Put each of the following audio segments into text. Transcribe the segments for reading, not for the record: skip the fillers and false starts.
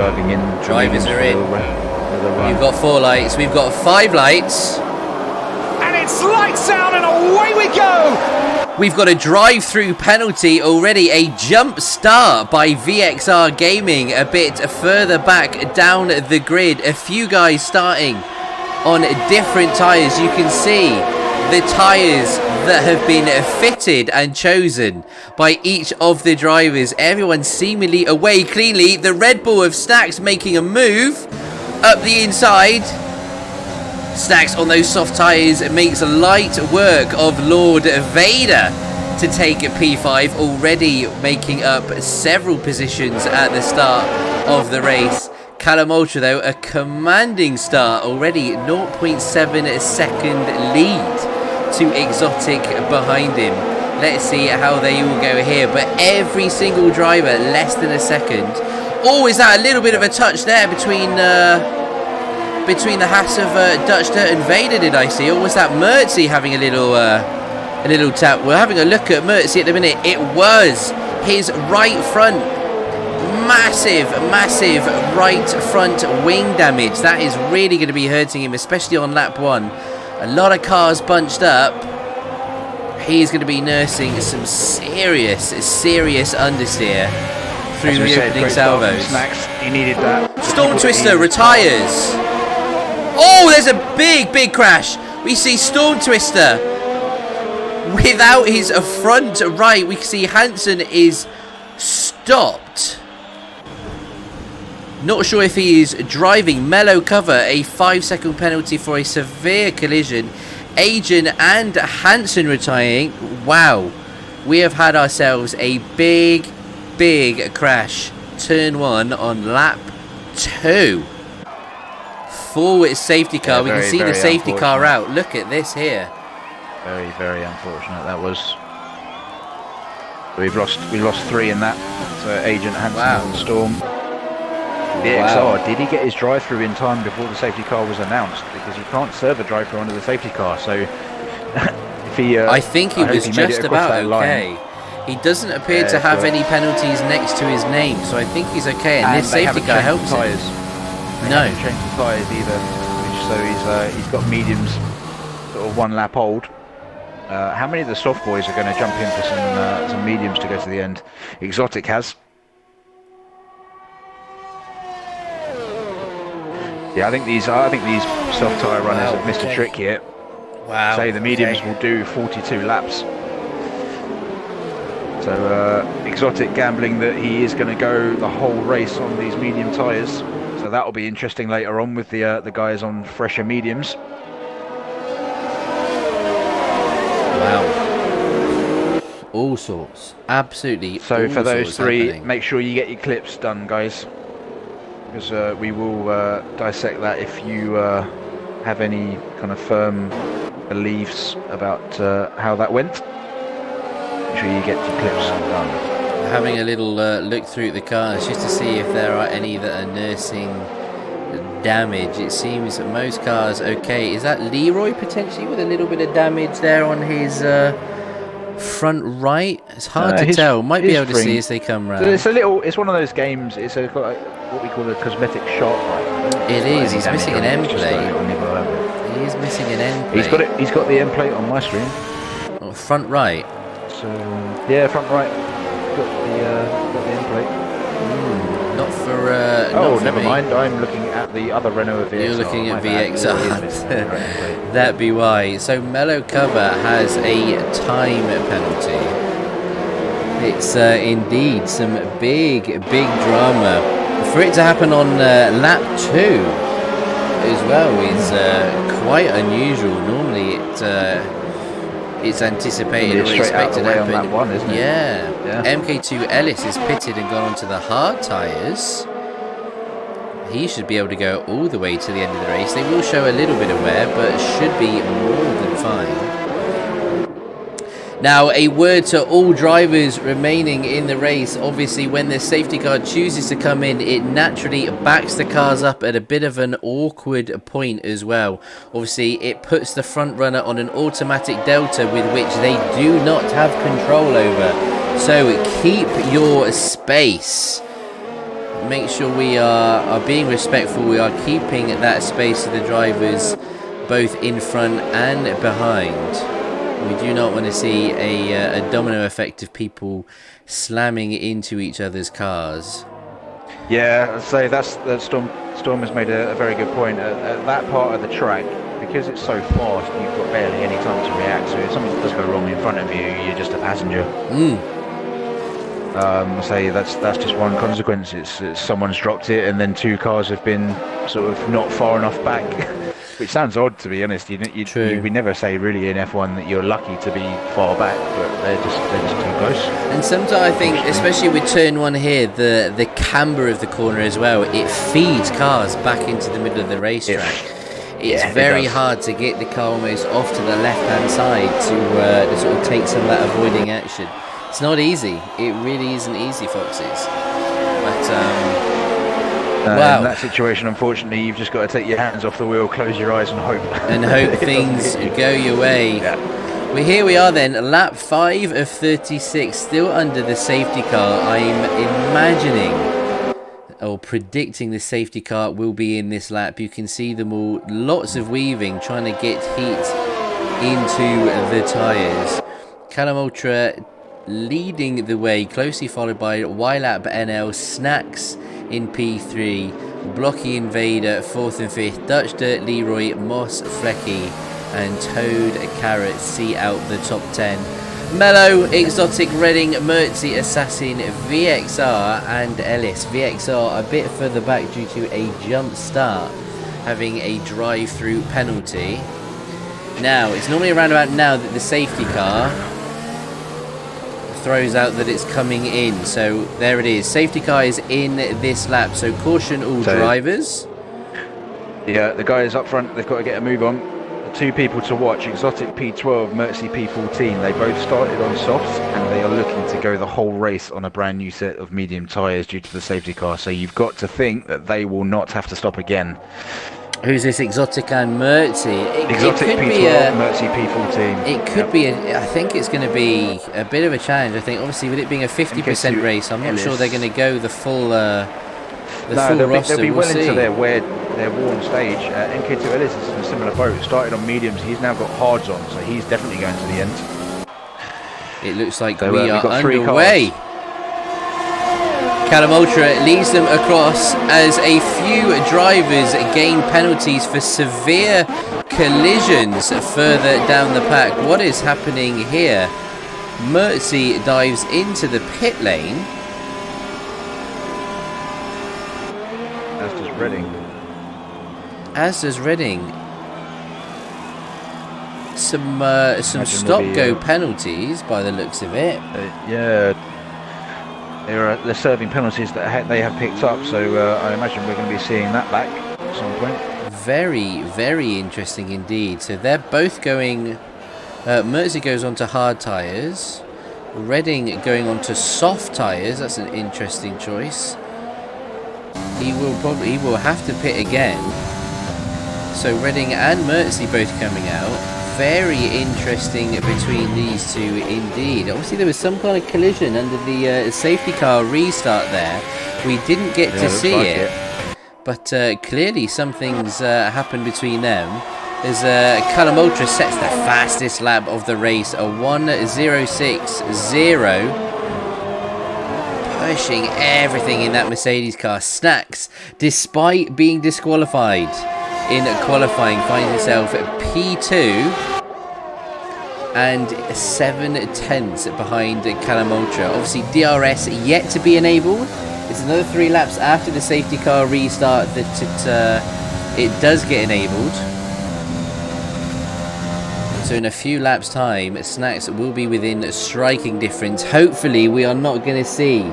diving in. Drivers are in. We've got 4 lights. We've got 5 lights. And it's lights out and away we go. We've got a drive-through penalty already. A jump start by VXR Gaming a bit further back down the grid. A few guys starting on different tyres. You can see the tyres that have been fitted and chosen by each of the drivers. Everyone seemingly away cleanly. The Red Bull of Stacks making a move up the inside. Stacks on those soft tyres makes light work of Lord Vader to take P5, already making up several positions at the start of the race. Callum Ultra, though, a commanding start already, 0.7 second lead to Exotic behind him. Let's see how they all go here, but every single driver less than a second. Oh, is that a little bit of a touch there between the hats of Dutch Dirt and Vader, did I see? Or was that Mertzy having a little tap? We're having a look at Mertzy at the minute. It was his right front. Massive right front wing damage. That is really going to be hurting him, especially on lap 1. A lot of cars bunched up. He's going to be nursing some serious understeer through the opening salvos. He needed that. Storm Twister retires. Oh, there's a big crash. We see Storm Twister without his front right. We can see Hansen is stopped. Not sure if he is driving. Mellow cover, a 5-second penalty for a severe collision. Agent and Hansen retiring. Wow, we have had ourselves a big crash. Turn 1 on lap 2. Forward safety car. Yeah, we can see the safety car out. Look at this here. Very unfortunate that was. We lost 3 in that. So Agent Hansen and Storm. The XR, did he get his drive-through in time before the safety car was announced? Because you can't serve a drive-through under the safety car. So if he, I think he was just about okay. He doesn't appear to have any penalties next to his name, so I think he's okay. And this safety car helps him. No, changed the tyres either, so he's got mediums, sort of 1 lap old. How many of the soft boys are going to jump in for some mediums to go to the end? Exotic has. Yeah, I think these soft tyre runners have missed a trick here. Wow. Say the mediums will do 42 laps. So Exotic gambling that he is going to go the whole race on these medium tyres. So that will be interesting later on with the guys on fresher mediums. Wow. All sorts. Absolutely. So for those 3, happening. make sure you get your clips done, guys. Because we will dissect that if you have any kind of firm beliefs about how that went. Make sure you get your clips done. Having a little look through the cars just to see if there are any that are nursing damage. It seems that most cars okay. Is that Leroy potentially with a little bit of damage there on his front right? It's hard to tell. Might be able to see as they come round. So it's one of those games. It's got what we call a cosmetic shot. Right? It is. He's missing an end plate. He is missing an end plate. He's got the end plate on my screen. Oh, front right. So yeah, front right. Got the end plate. Not for. Oh, not never for mind. I'm looking at the other Renault VXR. You're looking at VXR. That'd be why. So Mellow Cover has a time penalty. It's indeed some big drama. For it to happen on lap 2 as well is quite unusual. Normally it's anticipated or expected to happen. On lap 1, isn't it? Yeah. MK2 Ellis is pitted and gone onto the hard tyres. He should be able to go all the way to the end of the race. They will show a little bit of wear, but should be more than fine. Now, a word to all drivers remaining in the race. Obviously, when the safety car chooses to come in, it naturally backs the cars up at a bit of an awkward point as well. Obviously, it puts the front runner on an automatic delta with which they do not have control over. So keep your space. make sure we are being respectful. We are keeping that space to the drivers, both in front and behind. We do not want to see a domino effect of people slamming into each other's cars. Yeah, I'd say that Storm has made a very good point. At that part of the track, because it's so fast, you've got barely any time to react. So if something does go wrong in front of you, you're just a passenger. Say that's just one consequence. It's someone's dropped it, and then 2 cars have been sort of not far enough back. Which sounds odd, to be honest. We never say really in F1 that you're lucky to be far back, but they're just too close. And sometimes I think, especially with turn 1 here, the camber of the corner as well, it feeds cars back into the middle of the racetrack. It's very hard to get the car almost off to the left-hand side to sort of take some of that avoiding action. It's not easy. It really isn't easy, Foxes. But wow. In that situation, unfortunately, you've just got to take your hands off the wheel, close your eyes, and hope. And hope things go your way. Yeah. Well, here we are then, lap 5 of 36, still under the safety car. I'm imagining, or predicting, the safety car will be in this lap. You can see them all, lots of weaving, trying to get heat into the tyres. Callum Ultra leading the way, closely followed by YLAP NL, Snacks in P3, Blocky Invader 4th and 5th, Dutch Dirt Leroy, Moss Flecky and Toad Carrot see out the top 10. Mellow, Exotic, Redding, Mertzi, Assassin, VXR and Ellis. VXR a bit further back due to a jump start, having a drive-through penalty. Now, it's normally around about now that the safety car throws out that it's coming in. So there it is. Safety car is in this lap. So caution all drivers. Yeah, the guys up front, they've got to get a move on. The 2 people to watch, Exotic P12, Mertzi P14. They both started on softs and they are looking to go the whole race on a brand new set of medium tyres due to the safety car. So you've got to think that they will not have to stop again. Who's this? Exotic and Mertzi. Exotic P12, Mertzi P14. It could be. I think it's going to be a bit of a challenge. I think, obviously, with it being a 50% race, I'm not sure they're going to go the full. Full roster. They'll be we'll well see. into their warm stage. MK2 Ellis is in a similar boat. Started on mediums. He's now got hards on, so he's definitely going to the end. It looks like so, we are got 3 underway. cars. Callum Ultra leads them across as a few drivers gain penalties for severe collisions further down the pack. What is happening here? Mertzi dives into the pit lane. As does Redding. As does Redding. Some stop-go penalties by the looks of it. Yeah. They're serving penalties that they have picked up, so I imagine we're going to be seeing that back at some point. Very, very interesting indeed. So they're both going. Mertzi goes on to hard tyres. Redding going on to soft tyres. That's an interesting choice. He will have to pit again. So Redding and Mertzi both coming out. Very interesting between these two indeed. Obviously there was some kind of collision under the safety car restart there. We didn't get to see it. But clearly something's happened between them. As Callum Ultra sets the fastest lap of the race, a 1:06.0. Pushing everything in that Mercedes car. Snacks, despite being disqualified in qualifying, finds himself at P2 and 7/10 behind Callum Ultra. Obviously DRS yet to be enabled. It's another 3 laps after the safety car restart that it does get enabled. So in a few laps time, Snacks will be within striking distance. Hopefully we are not going to see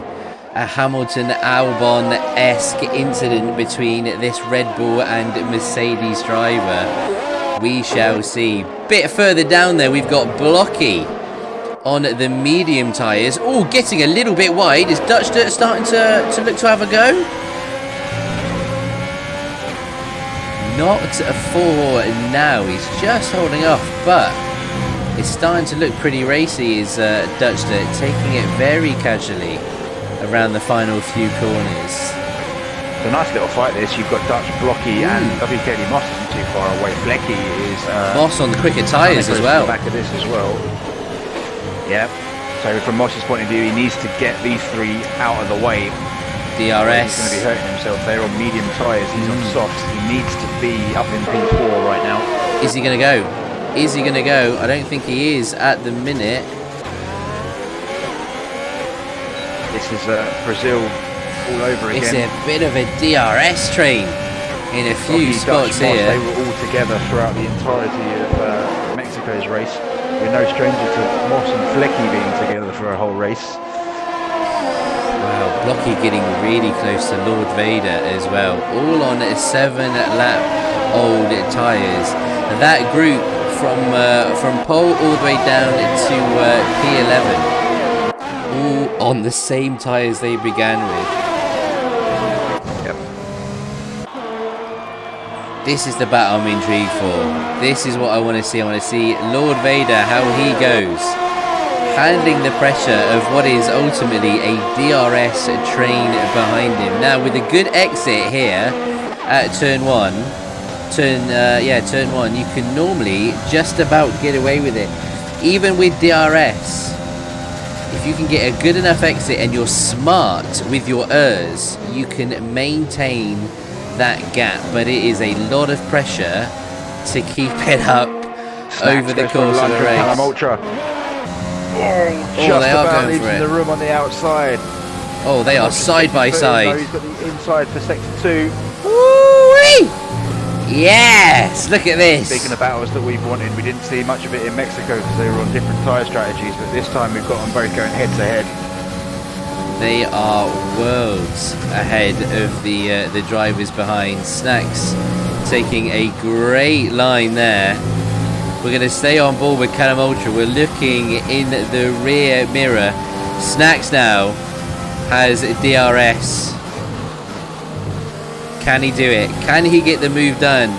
a Hamilton-Albon-esque incident between this Red Bull and Mercedes driver. We shall see. Bit further down there, we've got Blocky on the medium tyres. Oh, getting a little bit wide. Is Dutch Dirt starting to look to have a go? Not for now. He's just holding off, but it's starting to look pretty racy. Is Dutch Dirt taking it very casually around the final few corners. It's a nice little fight this. You've got Dutch, Blocky and WKD Moss isn't too far away. Flecky is... Moss on the quicker tyres as well. Back of this as well. Yep. So from Moss's point of view, he needs to get these three out of the way. DRS. He's going to be hurting himself. They're on medium tyres. He's on softs. He needs to be up in P4 right now. Is he going to go? Is he going to go? I don't think he is at the minute. This is Brazil all over again. It's a bit of a DRS train in a few spots Dutch, here. They were all together throughout the entirety of Mexico's race. We're no stranger to Moss and Flecky being together for a whole race. Wow, Blocky getting really close to Lord Vader as well. All on 7-lap old tyres. That group from pole all the way down to P11. All on the same tyres they began with. This is the battle I'm intrigued for. This is what I want to see. I want to see Lord Vader, how he goes. Handling the pressure of what is ultimately a DRS train behind him. Now with a good exit here at turn 1. Turn 1. You can normally just about get away with it. Even with DRS. If you can get a good enough exit and you're smart with your ERS, you can maintain that gap, but it is a lot of pressure to keep it up over the course of the race. Ultra. They are going for it. The room on the outside. Oh, they are side by side. He's got the inside for sector 2. Woo-wee! Yes, look at this. Speaking of battles that we've wanted, we didn't see much of it in Mexico because they were on different tyre strategies, but this time we've got them both going head to head. They are worlds ahead of the drivers behind. Snacks taking a great line there. We're going to stay on board with Callum Ultra. We're looking in the rear mirror. Snacks now has DRS. Can he do it? Can he get the move done?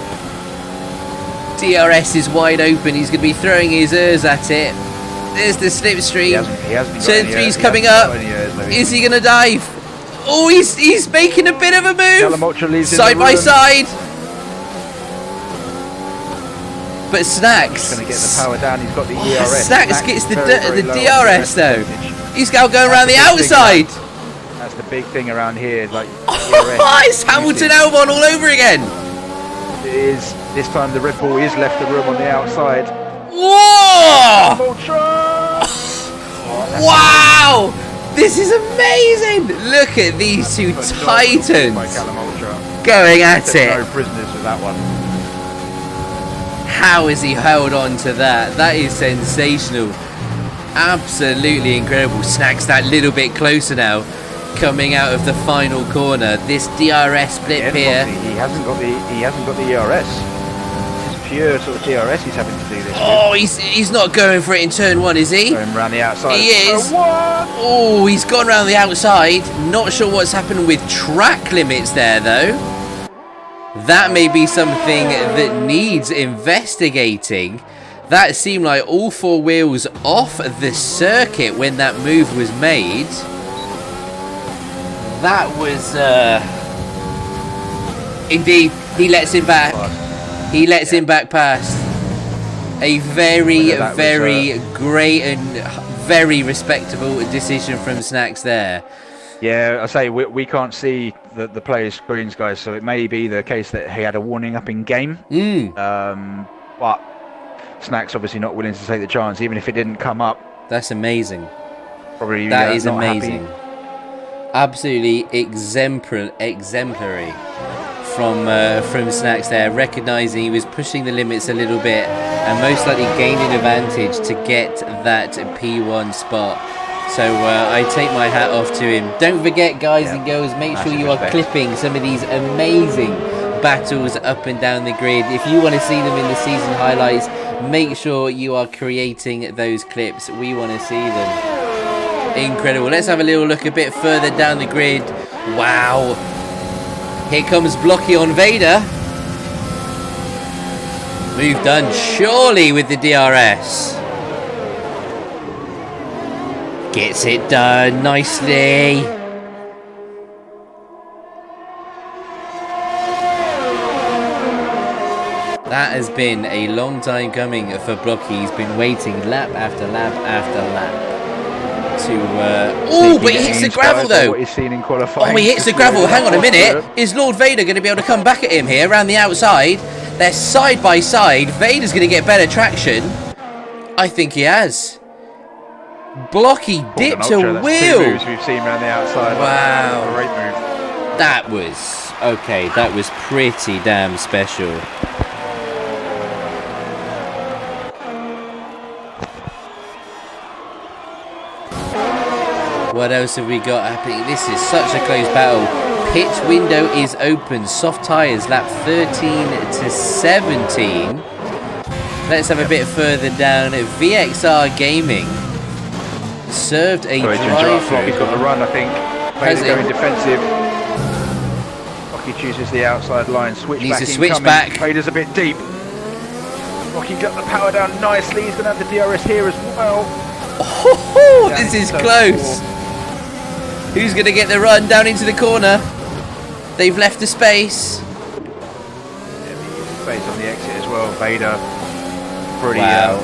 DRS is wide open. He's going to be throwing his ERS at it. There's the slipstream. Turn 3's coming up. Is he going to dive? Oh, he's making a bit of a move. Side by side. But Snacks. He's going to get the power down. He's got the ERS. Snacks gets the DRS though. He's now going around the outside. That's the big thing around here. Like it's Hamilton Albon all over again. It is. This time the Red Bull is left the room on the outside. Whoa! Wow! This is amazing! Look at these two titans going at it. No prisoners with that one. How has he held on to that? That is sensational. Absolutely incredible. Snacks that little bit closer now, coming out of the final corner. This DRS blip here. He hasn't got the ERS. Pure sort of DRS he's having to do this. Oh, he's not going for it in turn 1, is he? Going around the outside. He is. Oh, he's gone around the outside. Not sure what's happened with track limits there, though. That may be something that needs investigating. That seemed like all 4 wheels off the circuit when that move was made. That was... Indeed, he lets him back. He lets him back past. A very great and very respectable decision from Snacks there. Yeah, I say we can't see the player's screens, guys, so it may be the case that he had a warning up in game. But Snacks obviously not willing to take the chance, even if it didn't come up. That's amazing. Probably that is amazing. Happy. Absolutely exemplary from Snacks there, recognising he was pushing the limits a little bit and most likely gaining advantage to get that P1 spot. So I take my hat off to him. Don't forget, guys and girls, make sure you are clipping some of these amazing battles up and down the grid. If you want to see them in the season highlights, make sure you are creating those clips. We want to see them. Incredible. Let's have a little look a bit further down the grid. Wow. Here comes Blocky on Vader. Move done surely with the DRS. Gets it done nicely. That has been a long time coming for Blocky. He's been waiting lap after lap after lap to... Oh, but he hits the gravel though! What he's seen in qualifying. Oh, he hits the gravel. Hang on a minute. Is Lord Vader going to be able to come back at him here around the outside? They're side by side. Vader's going to get better traction. I think he has. Blocky dipped a wheel. Two moves we've seen around the outside. Wow. Great move. That was... Okay, that was pretty damn special. What else have we got happening? This is such a close battle. Pit window is open. Soft tyres, lap 13 to 17. Let's have a bit further down. VXR Gaming served a drive through. He's got the run, I think. Vader going defensive. Rocky chooses the outside line. Switch Needs back. to switch back. Vader's a bit deep. Rocky got the power down nicely. He's going to have the DRS here as well. Oh, this is close. Who's going to get the run down into the corner? They've left the space. Space on the exit as well. Vader pretty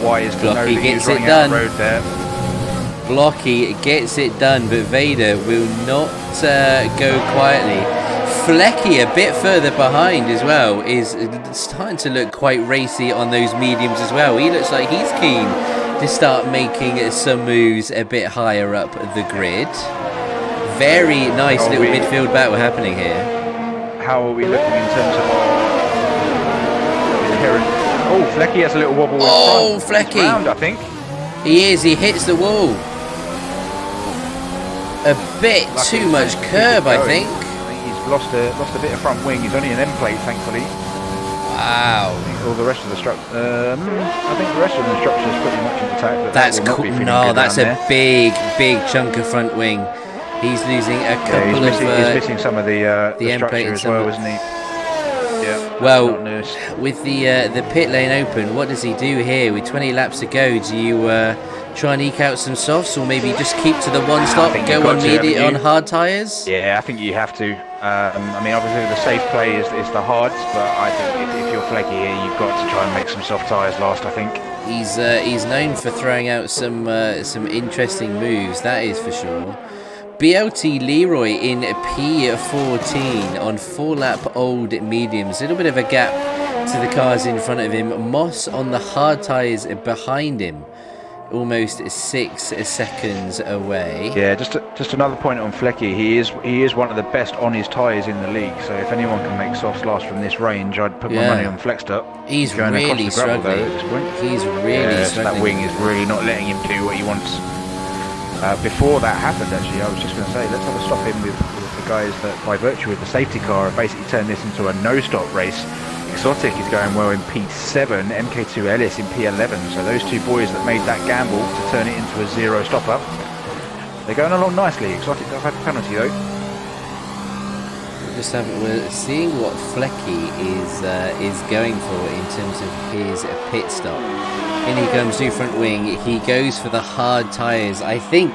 wise to know that he's running out of road there. Blocky gets it done, but Vader will not go quietly. Flecky, a bit further behind as well, is starting to look quite racy on those mediums as well. He looks like he's keen to start making some moves a bit higher up the grid. Very nice little midfield battle happening here. How are we looking in terms of inherent... Oh, Flecky has a little wobble in front. Oh, Flecky. Round, I think. He is. He hits the wall. A bit too much curb, I think. He's lost a bit of front wing. He's only an end plate, thankfully. Wow. I think all the rest of the structure. I think the rest of the structure is pretty much intact. But that's cool. No, that's a big chunk of front wing. He's losing a couple he's missing some of the structure as well, isn't he? Yeah. Well, with the pit lane open, what does he do here? With 20 laps to go, do you try and eke out some softs, or maybe just keep to the one stop, go on on hard tyres? Yeah, I think you have to. I mean, obviously the safe play is the hards, but I think if you're Flecky here, you've got to try and make some soft tyres last, I think. He's known for throwing out some interesting moves, that is for sure. BLT Leroy in P14 on 4-lap old mediums. A little bit of a gap to the cars in front of him. Moss on the hard tyres behind him. Almost 6 seconds away. Yeah, just another point on Flecky. He is one of the best on his tyres in the league. So if anyone can make softs last from this range, I'd put my money on Flexed Up. He's really struggling. At this point. He's really struggling. That wing is really not letting him do what he wants. Before that happened, actually, I was just going to say, let's have a stop in with the guys that, by virtue of the safety car, have basically turned this into a no-stop race. Exotic is going well in P7, MK2 Ellis in P11, so those two boys that made that gamble to turn it into a zero stop-up, they're going along nicely. Exotic does have a penalty, though. We're seeing what Flecky is going for in terms of his pit stop. In he comes to front wing. He goes for the hard tyres. I think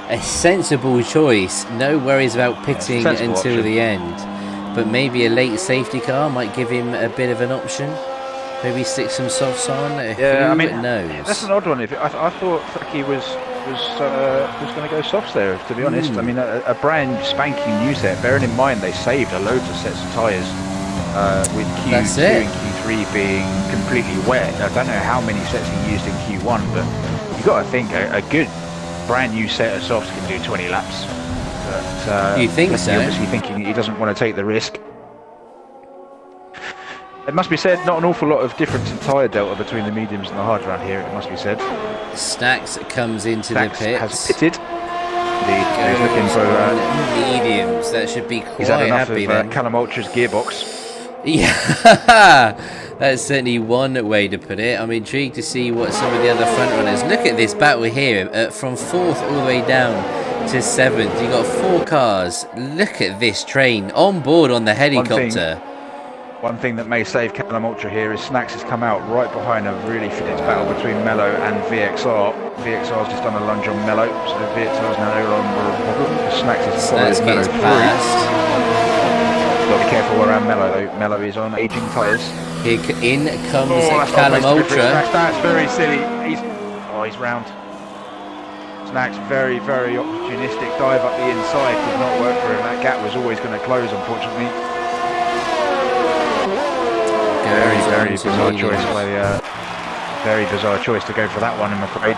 a sensible choice. No worries about pitting until the end. But maybe a late safety car might give him a bit of an option. Maybe stick some softs on. Yeah, Who I mean, knows? That's an odd one. I thought Flecky was going to go softs there, to be honest. I mean, a brand spanking new set. Bearing in mind they saved a loads of sets of tyres with Q2 and Q3 being completely wet. I don't know how many sets he used in Q1, but you've got to think a good brand new set of softs can do 20 laps. But you think so? Obviously thinking he doesn't want to take the risk. It must be said, not an awful lot of difference in tyre delta between the mediums and the hards around here, it must be said. Stacks comes into the pits. Has pitted. He's looking for mediums. That should be quite he's had enough happy of then. Callum Ultra's gearbox. Yeah, that's certainly one way to put it. I'm intrigued to see what some of the other front runners. Look at this battle here, from 4th all the way down to 7th. You got 4 cars. Look at this train on board on the helicopter. One thing that may save Callum Ultra here is Snacks has come out right behind a really fierce battle between Mello and VXR. VXR's just done a lunge on Mello, so VXR's now no longer a problem. Snacks has followed Mello through. got to be careful around Mello though. Mello is on aging tyres. In comes That's Callum Ultra. That's very silly. He's round. Snack's very, very opportunistic dive up the inside did not work for him. That gap was always going to close, unfortunately. Very bizarre choice by the. Very bizarre choice to go for that one, I'm afraid.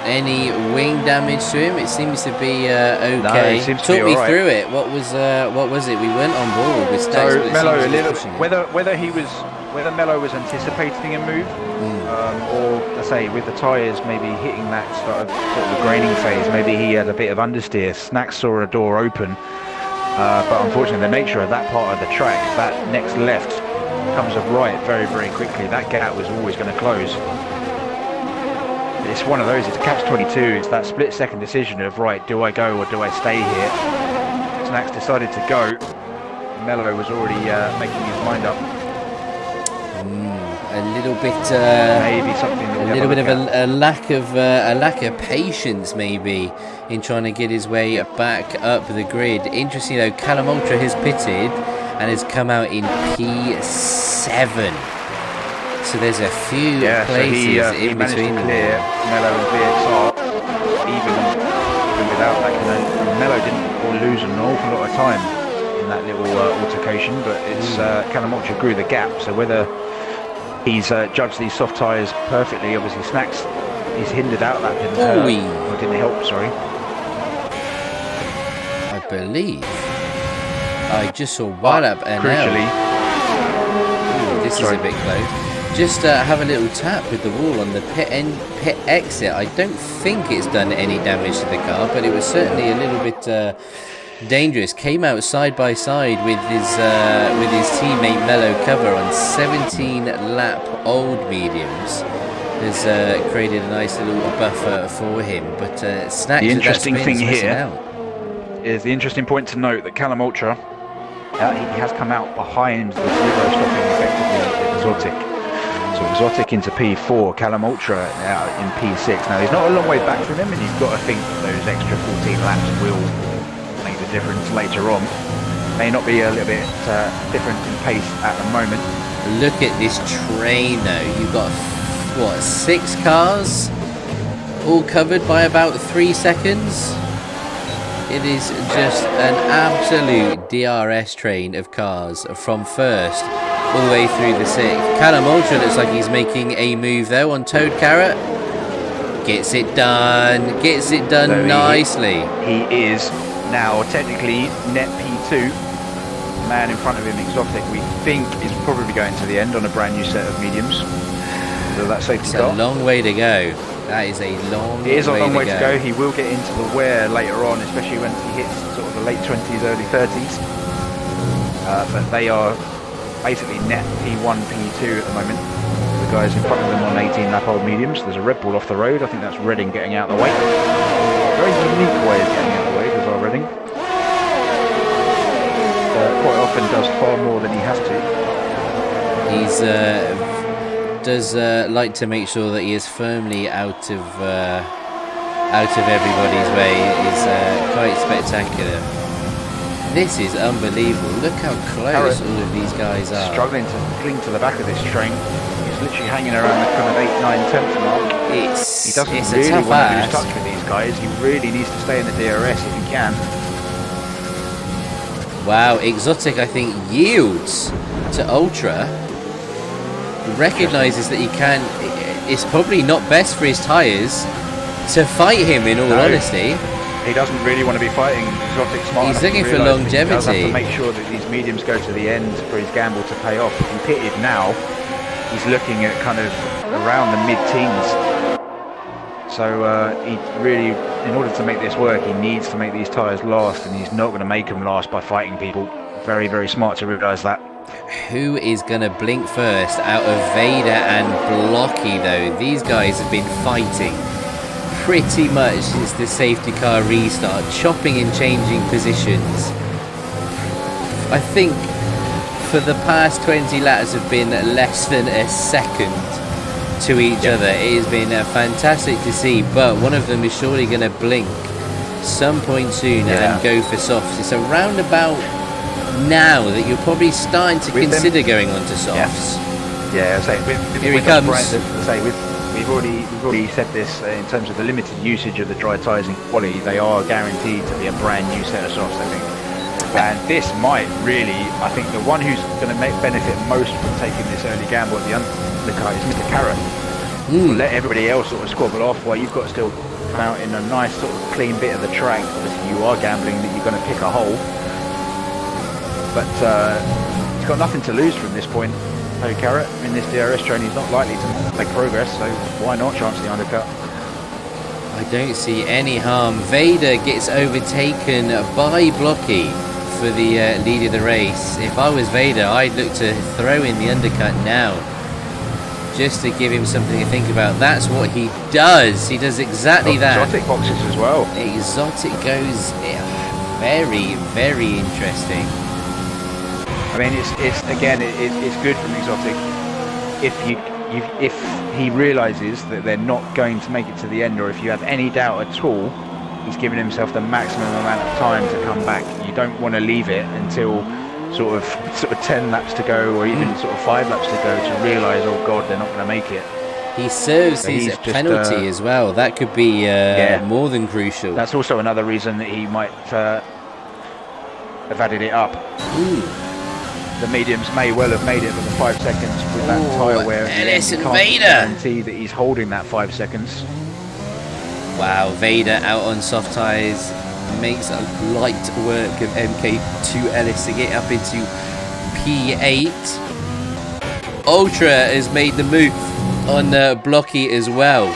Any wing damage to him? It seems to be okay. No, it seems to be Talk me alright. through it. What was it? We went on board with Stacks, So but it Mello, seems to be pushing it. whether Mello was anticipating a move, or let's say with the tyres maybe hitting that sort of the graining phase, maybe he had a bit of understeer. Snacks saw a door open, but unfortunately the nature of that part of the track, that next left comes up right very, very quickly. That gap was always going to close. It's one of those, it's a catch-22, it's that split-second decision of, right, do I go or do I stay here? Snacks decided to go. Mello was already making his mind up. A little bit, maybe something. A little bit of a lack of patience, maybe, in trying to get his way back up the grid. Interesting though, Callum Ultra has pitted and has come out in P7. So there's a few places he in managed between to them. clear Mello and VXR, even without that. Mello didn't lose an awful lot of time in that little altercation, but it's Callum Ultra grew the gap. So whether he's judged these soft tyres perfectly, obviously Snacks he's hindered out. That didn't hurt, or didn't help. Sorry, I believe I just saw one up and crucially. This is a bit close. Just have a little tap with the wall on the pit exit. I don't think it's done any damage to the car, but it was certainly a little bit dangerous. Came out side by side with his teammate Mello Cover on 17 lap old mediums. Has created a nice little buffer for him. But Snacks. The interesting thing here out. is the interesting point to note that Callum Ultra he has come out behind the zero stopping effectively Exotic. So Exotic into P4, Callum Ultra out in P6. Now he's not a long way back from him, and you've got to think that those extra 14 laps will make the difference later on. May not be a little bit different in pace at the moment. Look at this train though. You've got, what, 6 cars? All covered by about 3 seconds? It is just an absolute DRS train of cars from first all the way through the 6th. Callum Ultra looks like he's making a move though on Toad Carrot. Gets it done so nicely. He is now technically net P2. The man in front of him, Exotic, we think is probably going to the end on a brand new set of mediums. So that's safety car. It's a long way to go. That is a long way to go. It is a long way to go. He will get into the wear later on, especially when he hits sort of the late 20s, early 30s. But they are basically net P1, P2 at the moment. The guys in front of them on 18 lap old mediums. There's a Red Bull off the road. I think that's Redding getting out of the way. Very unique way of getting out of the way, does our Redding. Quite often does far more than he has to. He's does like to make sure that he is firmly out of everybody's way. It is quite spectacular. This is unbelievable. Look how close all of these guys are. Struggling to cling to the back of this train. He's literally hanging around the kind of 8, 9, 10th mark. He doesn't really want to lose touch with these guys. He really needs to stay in the DRS if he can. Wow, Exotic I think yields to Ultra. Recognises that he can. It's probably not best for his tyres to fight him, in all honesty. He doesn't really want to be fighting Exotic smart. He's looking for longevity. He does have to make sure that these mediums go to the end for his gamble to pay off. If he pitted now, he's looking at kind of around the mid-teens. So he really, in order to make this work, he needs to make these tyres last, and he's not going to make them last by fighting people. Very, very smart to realise that. Who is going to blink first out of Vader and Blocky, though? These guys have been fighting pretty much since the safety car restart, chopping and changing positions. I think for the past 20 laps have been less than a second to each other. It has been fantastic to see, but one of them is surely going to blink some point soon and go for softs. It's around about now that you're probably starting to consider going on to softs? Yeah, I say Here he comes. We've already said this in terms of the limited usage of the dry tyres in quali. They are guaranteed to be a brand new set of softs, I think. And this might really, I think the one who's going to benefit most from taking this early gamble at the undercut is Mr. Carrot. We'll let everybody else sort of squabble off while you've got to still come out in a nice sort of clean bit of the track. Obviously you are gambling that you're going to pick a hole. But he's got nothing to lose from this point. No Carrot in this DRS train, he's not likely to make progress, so why not chance the undercut? I don't see any harm. Vader gets overtaken by Blocky for the lead of the race. If I was Vader, I'd look to throw in the undercut now, just to give him something to think about. That's what he does. He does exactly that. Exotic boxes as well. Exotic goes very, very interesting. I mean, it's good from Exotic if he realises that they're not going to make it to the end, or if you have any doubt at all, he's given himself the maximum amount of time to come back. You don't want to leave it until sort of 10 laps to go, or even sort of 5 laps to go, to realise, oh God, they're not going to make it. He serves his penalty as well. That could be more than crucial. That's also another reason that he might have added it up. The mediums may well have made it for the 5 seconds with that tyre wear. Ellis and can't Vader guarantee that he's holding that 5 seconds. Wow, Vader out on soft tyres makes a light work of MK2 Ellis to get up into P8. Ultra has made the move on Blocky as well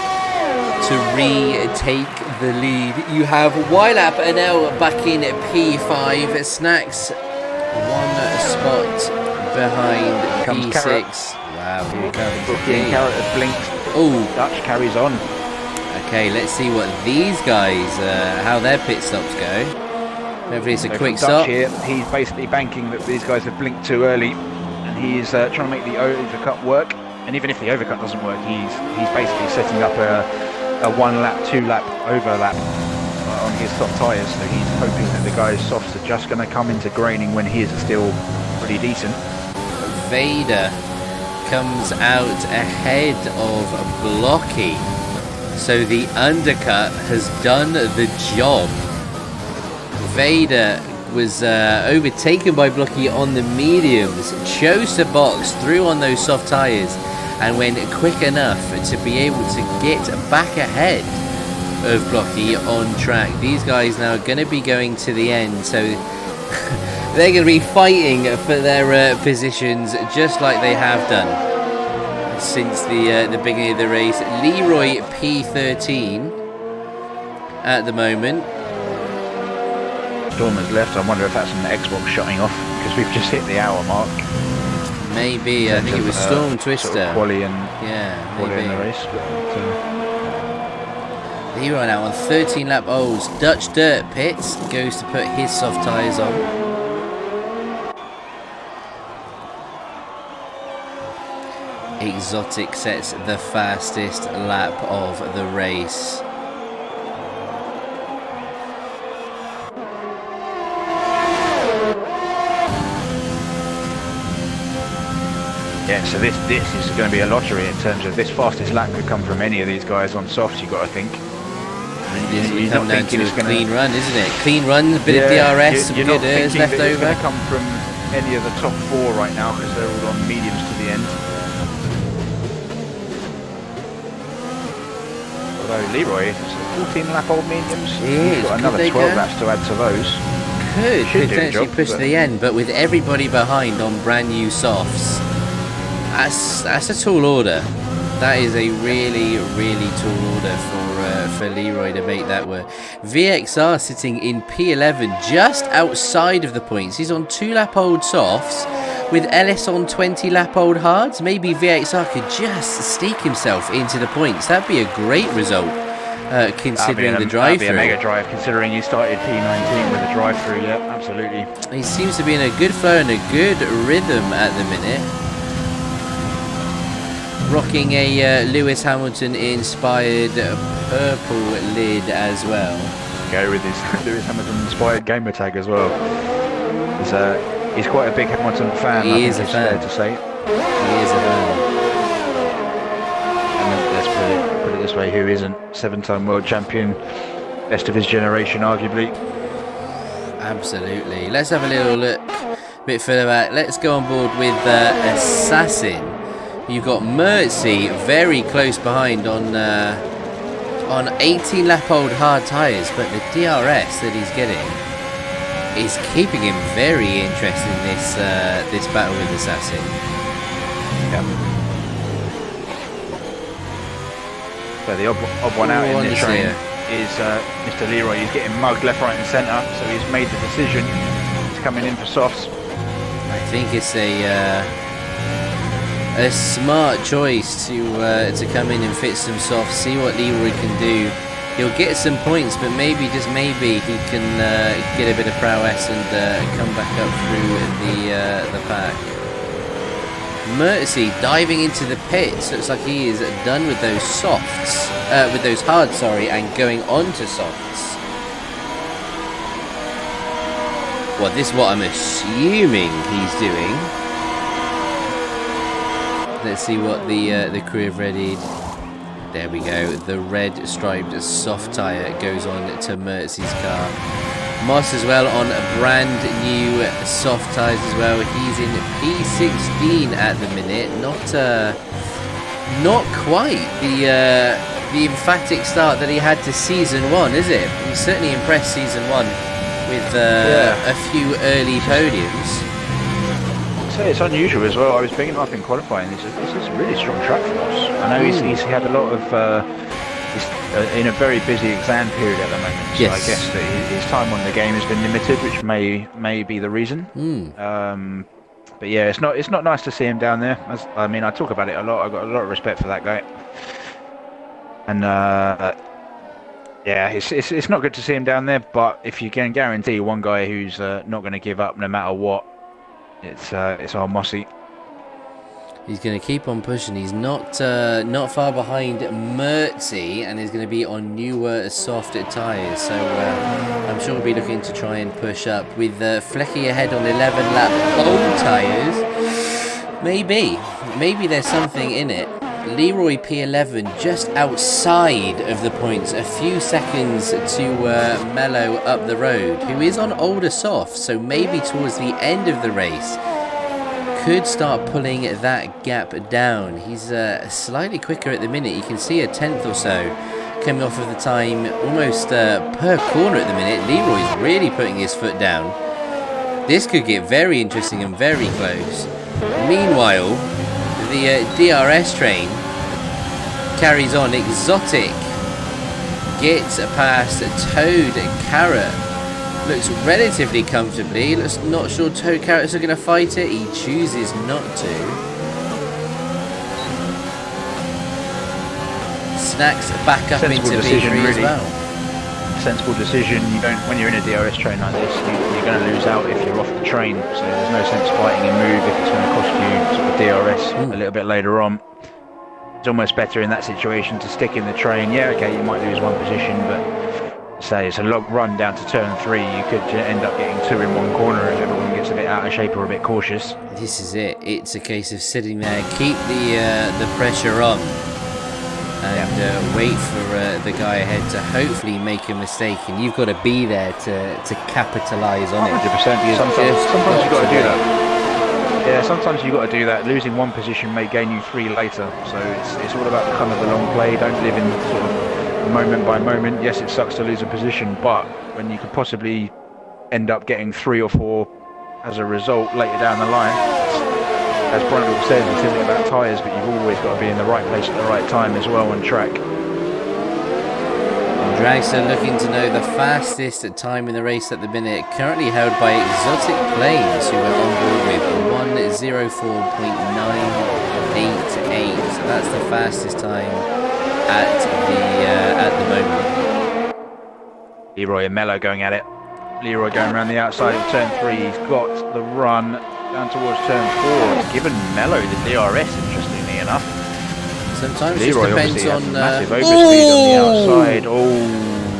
to retake the lead. You have Wylap and now back in P5. Snacks 1 spot behind P6. Carrot. Wow, here comes Booking Carrot has blinked. Oh, Dutch carries on. Okay, let's see what these guys, how their pit stops go. Hopefully it's a quick stop. Here, he's basically banking that these guys have blinked too early, and he's trying to make the overcut work. And even if the overcut doesn't work, he's basically setting up a 1 lap, 2 lap overlap on his top tyres. So he's hoping that the guys' softs are just going to come into graining when his are still pretty decent. Vader comes out ahead of Blocky. So the undercut has done the job. Vader was overtaken by Blocky on the mediums, chose to box through on those soft tyres, and went quick enough to be able to get back ahead of Blocky on track. These guys now are going to be going to the end, so they're going to be fighting for their positions just like they have done since the beginning of the race. Leroy P13 at the moment. Storm has left. I wonder if that's an Xbox shutting off, because we've just hit the hour mark. Maybe. I think it was Storm Twister. Sort of quali and maybe. In the race. But, Leroy now on 13 lap olds. Dutch Dirt pits, goes to put his soft tyres on. Exotic sets the fastest lap of the race. yeah, so this is going to be a lottery in terms of this fastest lap could come from any of these guys on softs, you've got to think. It's come down to a clean run, isn't it? Clean run, a bit of DRS, some good airs left over. It's going to come from any of the top 4 right now, because they're all on mediums to the end. Although Leroy is 14 lap old mediums. He's got another 12 laps to add to those. Could potentially push to the end, but with everybody behind on brand new softs, that's a tall order. That is a really, really tall order for Leroy to make that work. VXR sitting in P11, just outside of the points. He's on 2 lap old softs, with Ellis on 20 lap old hards. Maybe VXR could just sneak himself into the points. That'd be a great result, considering the drive-through. That'd be a mega drive, considering you started P19 with a drive-through. Yeah, absolutely. He seems to be in a good flow and a good rhythm at the minute. Rocking a Lewis Hamilton inspired purple lid as well. Go with his Lewis Hamilton inspired gamer tag as well. He's quite a big Hamilton fan. He I is think a it's fan. fair to say. He is a fan. And let's put it this way: who isn't? 7-time world champion, best of his generation, arguably. Absolutely. Let's have a little look a bit further back. Let's go on board with Assassin. You've got Mertzy very close behind on 18 lap old hard tyres, but the DRS that he's getting is keeping him very interested in this battle with Assassin. Yeah. So the odd one out in this train is Mr. Leroy. He's getting mugged left, right and centre, so he's made the decision. He's coming in for softs. I think it's a smart choice to come in and fit some softs, see what Leroy can do. He'll get some points, but maybe, just maybe, he can get a bit of prowess and come back up through the pack. Mertzy diving into the pits. Looks like he is done with those softs, with those hards, sorry, and going on to softs. Well, this is what I'm assuming he's doing. Let's see what the crew have readied. There we go. The red striped soft tyre goes on to Mertzy's car. Moss as well on brand new soft tyres as well. He's in P16 at the minute. Not quite the emphatic start that he had to season 1, is it? He certainly impressed season 1 with a few early podiums. So it's unusual as well. I was picking up in qualifying. This is a really strong track for us. I know he's had a lot of. He's in a very busy exam period at the moment. So yes. I guess that his time on the game has been limited, which may be the reason. But yeah, it's not nice to see him down there. I mean, I talk about it a lot. I've got a lot of respect for that guy. And yeah, it's not good to see him down there. But if you can guarantee one guy who's not going to give up no matter what, it's our Mossy. He's going to keep on pushing. He's not far behind Mertzy, and he's going to be on newer soft tyres. So I'm sure we'll be looking to try and push up with Flecky ahead on 11 lap old tyres. Maybe there's something in it. Leroy P11 just outside of the points, a few seconds to Mello up the road, who is on older soft, so maybe towards the end of the race could start pulling that gap down. He's slightly quicker at the minute. You can see a tenth or so coming off of the time almost per corner at the minute. Leroy's really putting his foot down. This could get very interesting and very close. Meanwhile, the DRS train carries on. Exotic gets past Toad Carrot. Looks relatively comfortably. Looks not sure Toad Carrots are going to fight it. He chooses not to. Snacks back up into V3 as well. Sensible decision. You don't, when you're in a DRS train like this, you're going to lose out if you're off the train. So there's no sense fighting a move if it's going to cost you sort of DRS a little bit later on. It's almost better in that situation to stick in the train. Yeah, okay, you might lose one position, but say it's a long run down to turn 3. You could end up getting 2 in one corner if everyone gets a bit out of shape or a bit cautious. This is it. It's a case of sitting there, keep the pressure on, and wait for the guy ahead to hopefully make a mistake, and you've got to be there to capitalise on it. 100%. Sometimes you've got to do that. Yeah, sometimes you've got to do that. Losing one position may gain you 3 later. So it's all about kind of the long play. Don't live in sort of moment by moment. Yes, it sucks to lose a position, but when you could possibly end up getting 3 or 4 as a result later down the line, as Brundle says, this isn't about tyres, but you've always got to be in the right place at the right time as well on track. Dragster looking to know the fastest time in the race at the minute, currently held by Exotic Planes, who are on board with 1:04.988. So that's the fastest time at the moment. Leroy and Mello going at it. Leroy going around the outside of turn 3. He's got the run down towards turn 4. It's given Mello the DRS, interestingly enough. Sometimes Leroy it depends on massive overspeed on the outside. Oh,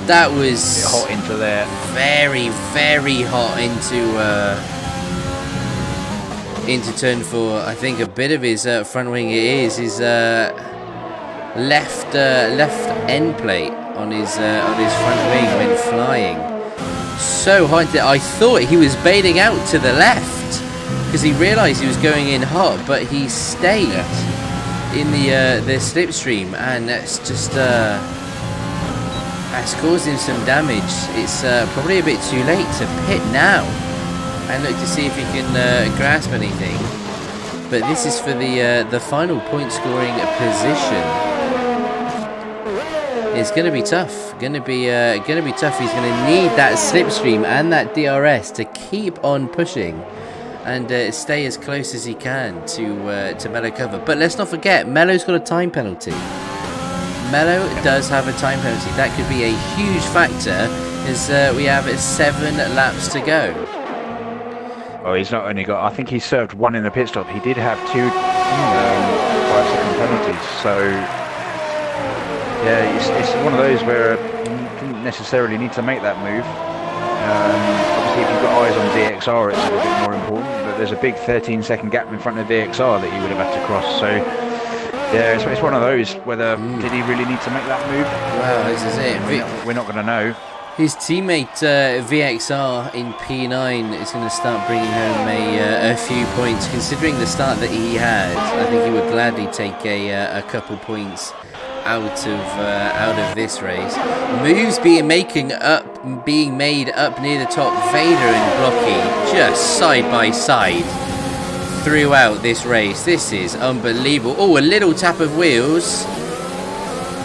that was a bit hot into there. Very, very hot into into turn 4. I think a bit of his front wing his left end plate on his front wing went flying so hard that I thought he was baiting out to the left because he realised he was going in hot, but he stayed in the slipstream, and that's just that's caused him some damage. It's probably a bit too late to pit now and look to see if he can grasp anything. But this is for the final point scoring position. It's going to be tough. Going to be tough. He's going to need that slipstream and that DRS to keep on pushing and stay as close as he can to Mello cover. But let's not forget, Mello's got a time penalty. Mello does have a time penalty. That could be a huge factor as we have 7 laps to go. Oh, he's not only got, I think he served 1 in the pit stop. He did have 2 5-second penalties. So, yeah, it's one of those where you didn't necessarily need to make that move. Obviously, if you've got eyes on DXR, it's a little bit more important. But there's a big 13-second gap in front of DXR that you would have had to cross. So, yeah, it's one of those. Whether did he really need to make that move? Well, this is it. We're not going to know. His teammate VXR in P9 is going to start bringing home a few points. Considering the start that he had, I think he would gladly take a couple points out of this race. Moves being made up near the top. Vader and Blocky just side by side throughout this race. This is unbelievable. Oh, a little tap of wheels,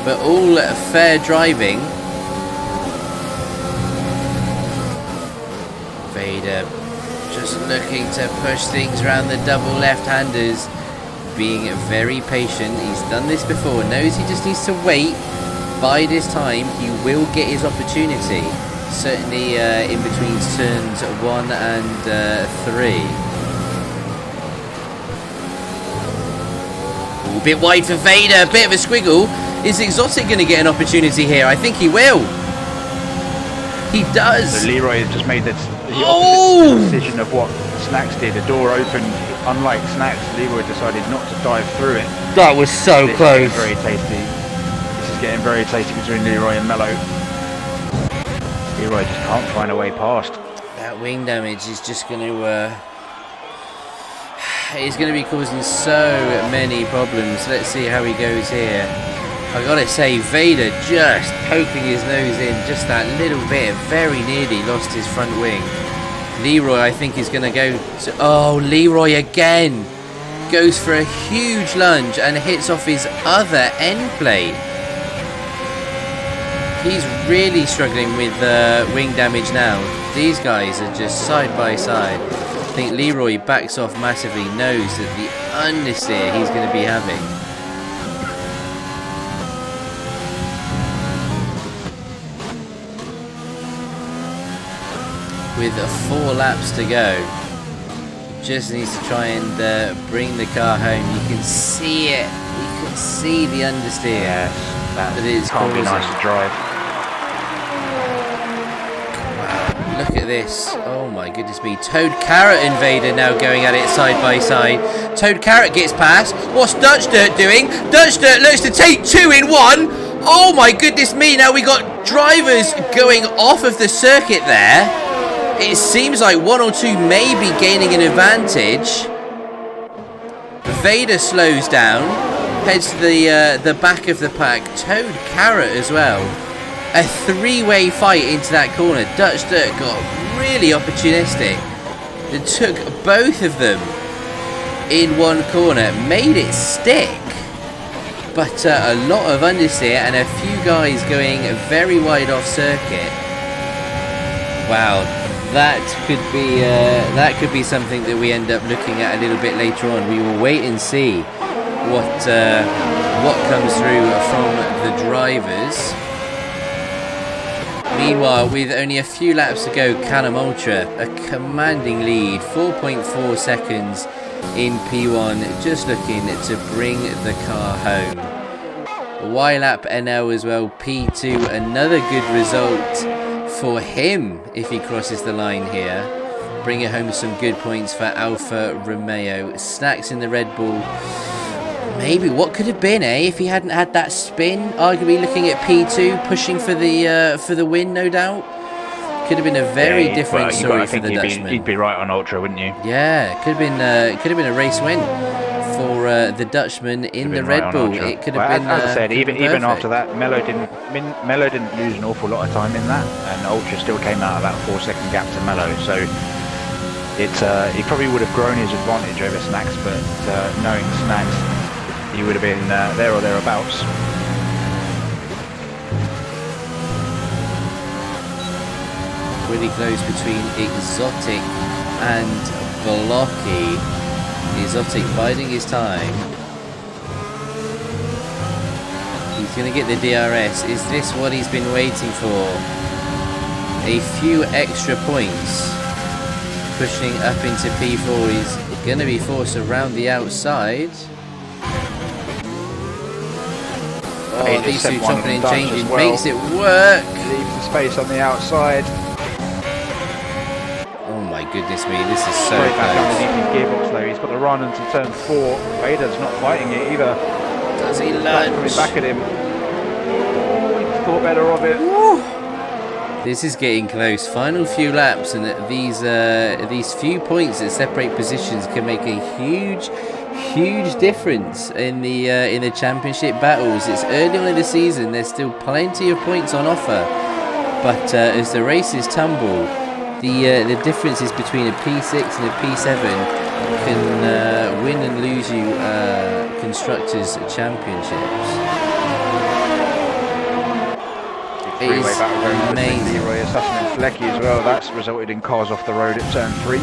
but all fair driving. Vader just looking to push things around the double left-handers, being very patient. He's done this before, knows he just needs to wait, bide his time. He will get his opportunity, certainly in between turns 1 and 3. A bit wide for Vader, a bit of a squiggle. Is Exotic going to get an opportunity here? I think he will. He does. So Leroy just made the opposite decision of what Snacks did. The door opened. Unlike Snacks, Leroy decided not to dive through it. That was so close. Very tasty. This is getting very tasty between Leroy and Mello. Leroy just can't find a way past. That wing damage is just going to... it's going to be causing so many problems. Let's see how he goes here. I gotta say, Vader just poking his nose in just that little bit. Very nearly lost his front wing. Leroy, I think, is going to go to... Oh, Leroy again goes for a huge lunge and hits off his other end plate. He's really struggling with wing damage now. These guys are just side by side. I think Leroy backs off massively, knows that the understeer he's going to be having. With 4 laps to go, just needs to try and bring the car home. You can see it. You can see the understeer. Yes, that is can't be nice to drive. Wow, look at this. Oh my goodness me. Toad Carrot and Vader now going at it side by side. Toad Carrot gets past. What's Dutch Dirt doing? Dutch Dirt looks to take 2 in 1. Oh my goodness me. Now we got drivers going off of the circuit there. It seems like 1 or 2 may be gaining an advantage. Vader slows down, heads to the back of the pack. Toad Carrot as well. A 3-way fight into that corner. Dutch Dirt got really opportunistic. It took both of them in one corner, made it stick. But a lot of understeer and a few guys going very wide off circuit. Wow. That could be something that we end up looking at a little bit later on. We will wait and see what comes through from the drivers. Meanwhile, with only a few laps to go, Callum Ultra, a commanding lead, 4.4 seconds in P1, just looking to bring the car home. YLAP NL as well, P2, another good result for him if he crosses the line here. bringing home some good points for Alfa Romeo. Snacks in the Red Bull. Maybe what could have been, if he hadn't had that spin. Arguably looking at P2, pushing for the win, no doubt. Could have been a very different story for the Dutchman. You'd be right on Ultra, wouldn't you? Yeah, could have been a race win for the Dutchman in the Red Bull. It could have been. As I said, even after that, Mello didn't lose an awful lot of time in that, and Ultra still came out about a 4-second gap to Mello. So he probably would have grown his advantage over Snacks, but knowing Snacks, he would have been there or thereabouts. Really close between Exotic and Blocky. Exotic biding his time. He's going to get the DRS. Is this what he's been waiting for? A few extra points. Pushing up into P4. He's going to be forced around the outside. Oh, these two chopping and changing makes it work. Leaves the space on the outside. Oh my goodness me, this is so Straight back close. underneath his gearbox though. He's got the run into turn 4. Vader's not fighting it either. Does he Coming lunge? back at him. He thought better of it. Woo. This is getting close. Final few laps, and these few points that separate positions can make a huge difference in the championship battles. It's early on in the season. There's still plenty of points on offer, but as the races tumble, the differences between a P6 and a P7 can win and lose you constructors championships. Three-way battle going between Leroy, Assassin and Flecky as well. That's resulted in cars off the road at turn 3.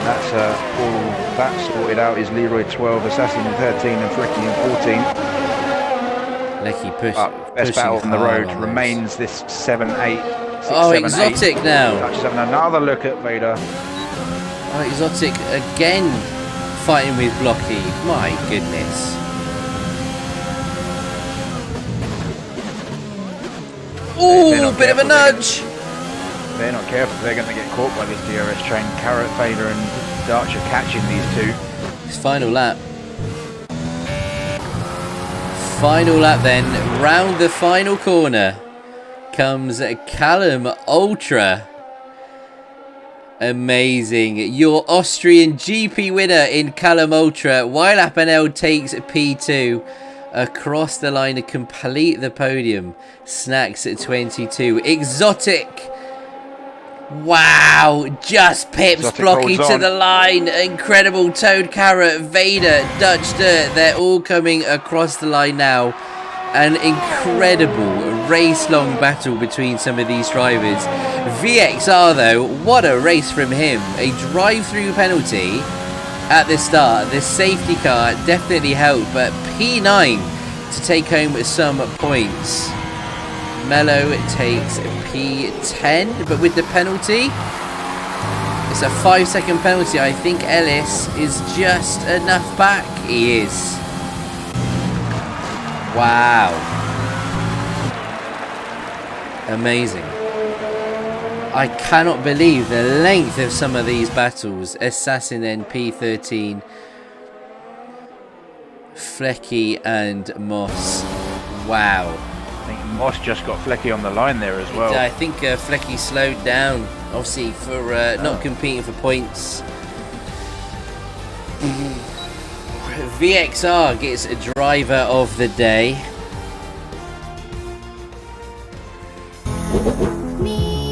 That's all that sorted out is Leroy 12, Assassin 13 and Flecky 14. Lecky Best battle on the road remains this 7-8. Oh, Exotic now. Just having another look at Vader. Oh, Exotic again fighting with Blocky. My goodness. Ooh, bit of a nudge. They're not careful. They're going to get caught by this DRS train. Carrot, Vader and Darcher catching these two. It's final lap. Final lap then. Round the final corner comes Callum Ultra. Amazing. Your Austrian GP winner in Callum Ultra. While Apanel takes P2. Across the line to complete the podium. Snacks at 22. Exotic. Wow. Just pips Blocky to the line. Incredible. Toad, Carrot, Vader, Dutch Dirt. They're all coming across the line now. An incredible race-long battle between some of these drivers. VXR though, what a race from him. A drive-through penalty at the start. The safety car definitely helped, but P9 to take home some points. Mello takes P10, but with the penalty, it's a 5-second penalty. I think Ellis is just enough back. He is. Wow. Amazing. I cannot believe the length of some of these battles. Assassin then P13. Flecky and Moss. Wow. I think Moss just got Flecky on the line there as well. I think Flecky slowed down, obviously, for not competing for points. VXR gets a driver of the day. Me